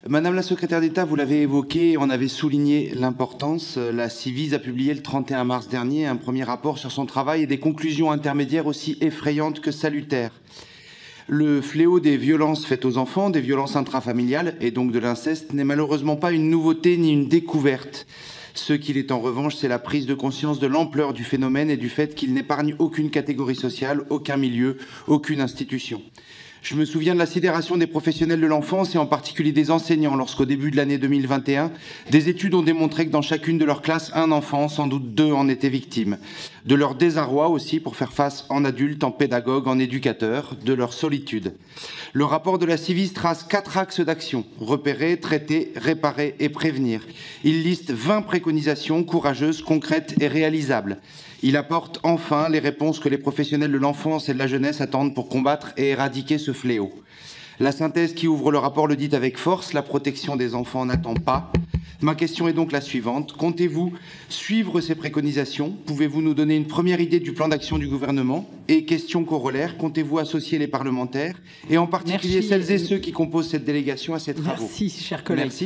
Madame la secrétaire d'État, vous l'avez évoqué, on avait souligné l'importance. La Ciivise a publié le 31 mars dernier un premier rapport sur son travail et des conclusions intermédiaires aussi effrayantes que salutaires. Le fléau des violences faites aux enfants, des violences intrafamiliales et donc de l'inceste n'est malheureusement pas une nouveauté ni une découverte. Ce qu'il est en revanche, c'est la prise de conscience de l'ampleur du phénomène et du fait qu'il n'épargne aucune catégorie sociale, aucun milieu, aucune institution. Je me souviens de la sidération des professionnels de l'enfance et en particulier des enseignants lorsqu'au début de l'année 2021, des études ont démontré que dans chacune de leurs classes, un enfant, sans doute deux, en était victime. De leur désarroi aussi pour faire face en adulte, en pédagogue, en éducateur, de leur solitude. Le rapport de la Ciivise trace 4 axes d'action: repérer, traiter, réparer et prévenir. Il liste 20 préconisations courageuses, concrètes et réalisables. Il apporte enfin les réponses que les professionnels de l'enfance et de la jeunesse attendent pour combattre et éradiquer ce fléau. La synthèse qui ouvre le rapport le dit avec force: la protection des enfants n'attend pas. Ma question est donc la suivante. Comptez-vous suivre ces préconisations? Pouvez-vous nous donner une première idée du plan d'action du gouvernement? Et question corollaire, comptez-vous associer les parlementaires et en particulier celles et ceux qui composent cette délégation à ces travaux? Merci, chers collègues. Merci.